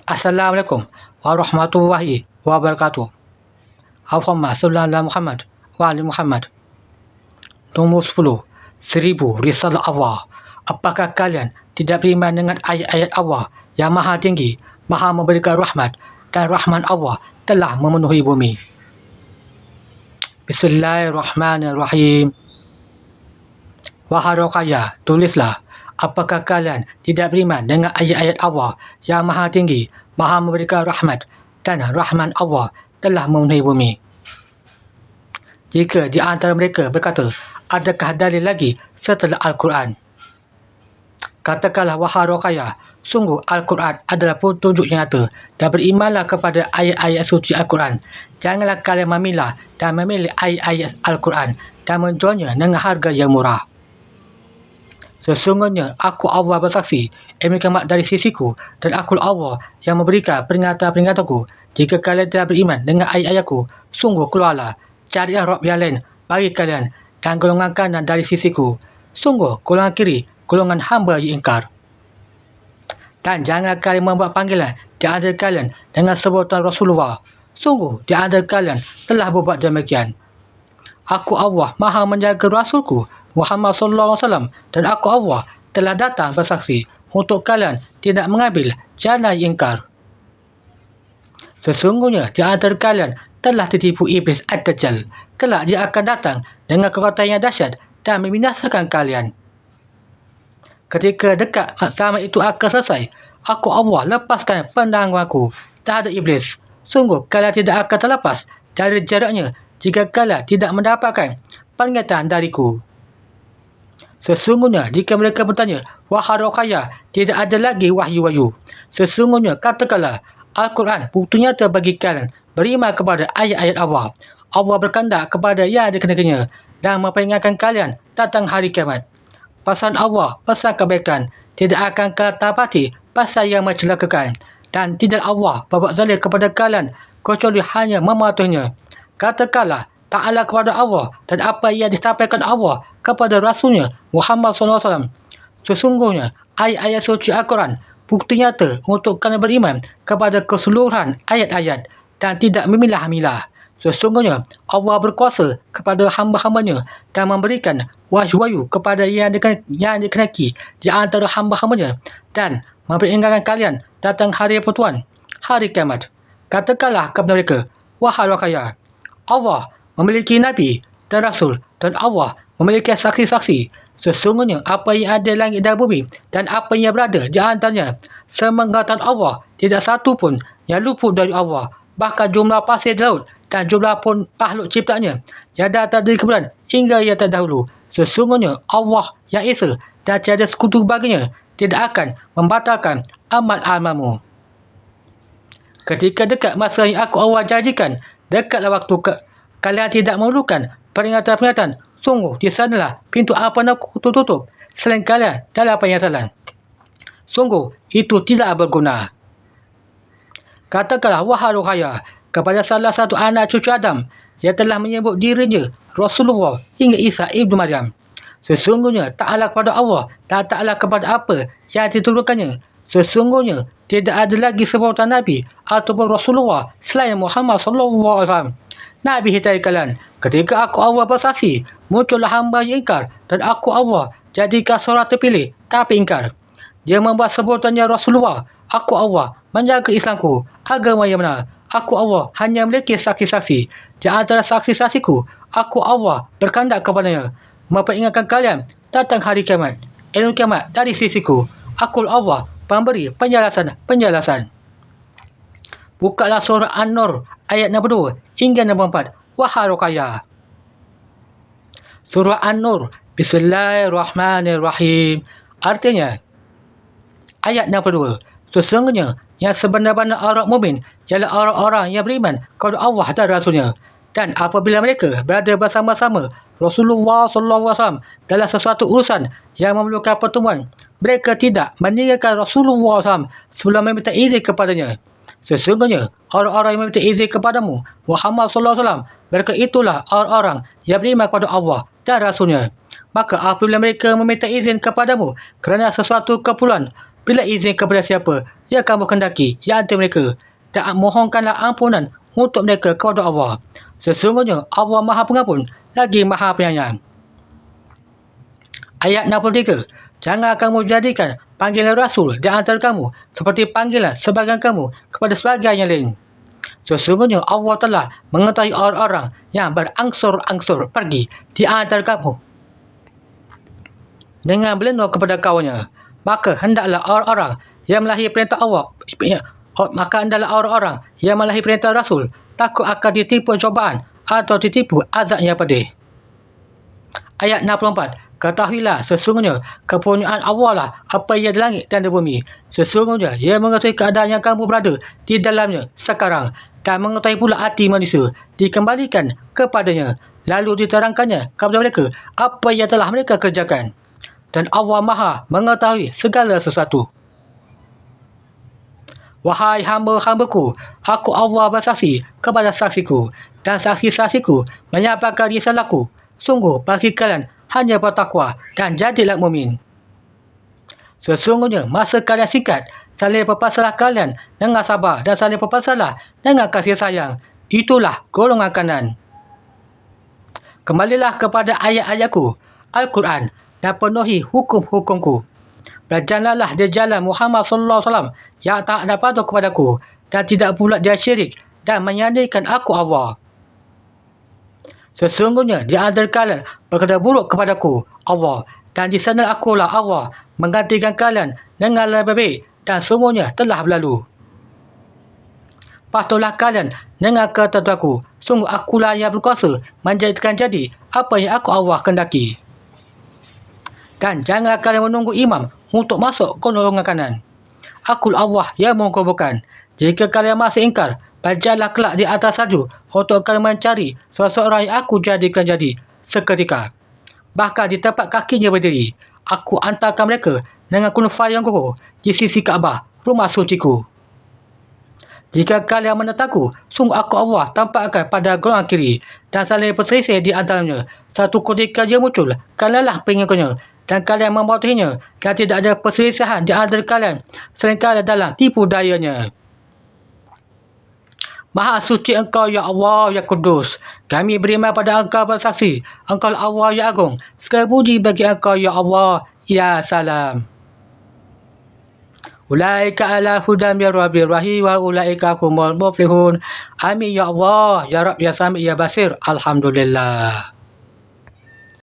Assalamualaikum warahmatullahi wabarakatuh. Allahumma salli ala Muhammad wa ali Muhammad. Nombor 10. 1000 risalah Allah. Apakah kalian tidak beriman dengan ayat-ayat Allah yang maha tinggi, maha memberikan rahmat, dan rahman Allah telah memenuhi bumi? Bismillahirrahmanirrahim. Wahai Ruqayyah, tulislah, apakah kalian tidak beriman dengan ayat-ayat Allah yang maha tinggi, maha memberikan rahmat, dan rahman Allah telah memenuhi bumi? Jika di antara mereka berkata, adakah dalil lagi setelah Al-Quran? Katakanlah, wahai Ruqayyah, sungguh Al-Quran adalah petunjuk yang nyata, dan berimanlah kepada ayat-ayat suci Al-Quran. Janganlah kalian memilah dan memilih ayat-ayat Al-Quran dan menjualnya dengan harga yang murah. Sesungguhnya aku Allah bersaksi, ilmu kiamat dari sisiku, dan aku Allah yang memberikan peringatan-peringatanku. Jika kalian tidak beriman dengan ayat-ayatku, sungguh keluarlah, carilah Rabb yang lain bagi kalian, dan golongan kanan dari sisiku. Sungguh golongan kiri, golongan hamba yang ingkar. Dan jangan kalian membuat panggilan di antara kalian dengan sebutan Rasulullah. Sungguh di antara kalian telah berbuat demikian. Aku Allah maha menjaga Rasulku Muhammad SAW, dan aku Allah telah datang bersaksi untuk kalian tidak mengambil jalan ingkar. Sesungguhnya di antara kalian telah tertipu iblis Ad-Dajjal. Kelak dia akan datang dengan kekuatan yang dahsyat dan membinasakan kalian. Ketika dekat zaman itu akan selesai, aku Allah lepaskan penangguhanku terhadap iblis. Sungguh kalian tidak akan terlepas dari jaraknya jika kalian tidak mendapatkan peringatan dariku. Sesungguhnya jika mereka bertanya, wahai Ruqayyah, tidak ada lagi wahyu-wahyu. Sesungguhnya katakanlah, Al-Quran bukti nyata bagi kalian beriman kepada ayat-ayat Allah. Allah berkehendak kepada yang dikenakannya dan memperingatkan kalian tentang hari kiamat. Pesan Allah, pesan kebaikan, tidak akan kalian dapati pasal yang mencelakakan, dan tidak Allah berbuat zalim kepada kalian kecuali hanya mematuhinya. Katakanlah, ta'ala kepada Allah dan apa yang disampaikan Allah kepada Rasulnya Muhammad SAW. Sesungguhnya ayat-ayat suci Al-Quran bukti nyata untuk kalian beriman kepada keseluruhan ayat-ayat dan tidak memilah-milah. Sesungguhnya Allah berkuasa kepada hamba-hambanya dan memberikan wahyu-wahyu kepada yang dikenaki di antara hamba-hambanya, dan memperingatkan kalian datang hari pertuan, hari kiamat. Katakanlah kepada mereka, wahai Ruqayyah, Allah memiliki Nabi dan Rasul, dan Allah memiliki saksi-saksi. Sesungguhnya apa yang ada langit dan bumi dan apa yang berada di antaranya, semengetahuan Allah tidak satu pun yang luput dari Allah. Bahkan jumlah pasir di laut dan jumlah pun makhluk ciptaannya yang datang dari kemudian hingga yang terdahulu. Sesungguhnya Allah yang Esa dan tiada sekutu baginya tidak akan membatalkan amal-amalmu. Ketika dekat masa yang aku Allah janjikan, dekatlah waktu kalian tidak memerlukan peringatan-peringatan. Sungguh di sanalah pintu ampunan aku tutup selain kalian dalam penyesalan. Sungguh itu tidak berguna. Katakanlah, wahai Ruqayyah, kepada salah satu anak cucu Adam yang telah menyebut dirinya Rasulullah hingga Isa ibnu Maryam. Sesungguhnya ta'ala kepada Allah dan ta'ala kepada apa yang diturunkannya. Sesungguhnya tidak ada lagi sebutan Nabi ataupun Rasulullah selain Muhammad SAW. Nabi hitai kalian, ketika aku Allah bersaksi, muncullah hamba yang ingkar, dan aku Allah jadikan seorang terpilih tapi ingkar. Dia membuat sebutannya Rasulullah. Aku Allah menjaga Islamku, agama yang benar. Aku Allah hanya memiliki saksi-saksi. Di antara saksi-saksiku, aku Allah berkehendak kepadanya, memperingatkan kalian tentang hari kiamat, ilmu kiamat dari sisiku. Aku Allah pemberi penjelasan. Bukalah surah An-Nur ayat 62 hingga 64. Wahai Ruqayyah. Surah An-Nur. Bismillahirrahmanirrahim. Artinya, ayat 62. Sesungguhnya yang sebenar-benar orang mukmin ialah orang-orang yang beriman kepada Allah dan Rasulnya. Dan apabila mereka berada bersama-sama Rasulullah SAW dalam sesuatu urusan yang memerlukan pertemuan, mereka tidak meninggalkan Rasulullah SAW sebelum meminta izin kepadanya. Sesungguhnya orang-orang yang meminta izin kepadamu Muhammad SAW, mereka itulah orang-orang yang beriman kepada Allah dan Rasulnya. Maka apabila mereka meminta izin kepadamu kerana sesuatu keperluan, berilah izin kepada siapa yang kamu kendaki yang antara mereka, dan mohonkanlah ampunan untuk mereka kepada Allah. Sesungguhnya Allah Maha Pengampun lagi Maha Penyayang. Ayat 63. Jangan kamu jadikan panggilan Rasul di antara kamu seperti panggilan sebagian kamu kepada sebagian yang lain. Sesungguhnya Allah telah mengetahui orang-orang yang berangsur-angsur pergi di antara kamu dengan berlindung kepada kawannya. Maka hendaklah orang-orang yang melahir perintah Allah, Rasul takut akan ditipu cobaan atau ditipu azab yang pedih. Ayat 64. Ketahuilah sesungguhnya kepunyaan Allah lah apa yang di langit dan di bumi. Sesungguhnya Ia mengetahui keadaan yang kamu berada di dalamnya sekarang, dan mengetahui pula hati manusia dikembalikan kepadanya, lalu diterangkannya kepada mereka apa yang telah mereka kerjakan. Dan Allah Maha mengetahui segala sesuatu. Wahai hamba-hambaku, aku Allah bersaksi kepada saksiku, dan saksi-saksiku menyampaikan risalahku. Sungguh bagi kalian hanya bertakwa dan jadilah mukmin. Sesungguhnya masa kalian singkat, saling berpasalah kalian dengan sabar dan saling berpasalah dengan kasih sayang. Itulah golongan kanan. Kembalilah kepada ayat-ayatku, Al-Quran, dan penuhi hukum-hukumku. Berjalanlah di jalan Muhammad SAW yang tak ada patuh kepadaku, dan tidak pula dia syirik dan menyandingkan aku Allah. Sesungguhnya di antara kalian berkata buruk kepadaku Allah, dan di sana akulah Allah menggantikan kalian dengan lebih baik, dan semuanya telah berlalu. Patuhlah kalian dengan ketentuanku, sungguh akulah yang berkuasa menjadikan jadi apa yang aku Allah kendaki. Dan jangan kalian menunggu imam untuk masuk golongan kanan. Akulah Allah yang menguburkan. Jika kalian masih ingkar, berjalanlah kelak di atas salju untuk kalian mencari seseorang yang aku jadikan jadi seketika. Bahkan di tempat kakinya berdiri, aku antarkan mereka dengan kunufai yang kokoh di sisi Kaabah, rumah suciku. Jika kalian menentangku, sungguh aku Allah tampakkan pada golongan kiri, dan saling berselisih di antaranya. Satu ketika dia muncul, kalianlah pengikutnya, dan kalian mematuhinya, dan tidak ada perselisihan di antara kalian selain kalian dalam tipu dayanya. Maha suci Engkau ya Allah ya Kudus. Kami beriman pada Engkau bersaksi Engkau Allah ya Agung. Segala puji bagi Engkau ya Allah ya Salam. Ulaika ala hudan min rabbir rahim wa ulaika humul muflihun. Amin ya Allah ya Rabb ya Sami ya Basir. Alhamdulillah.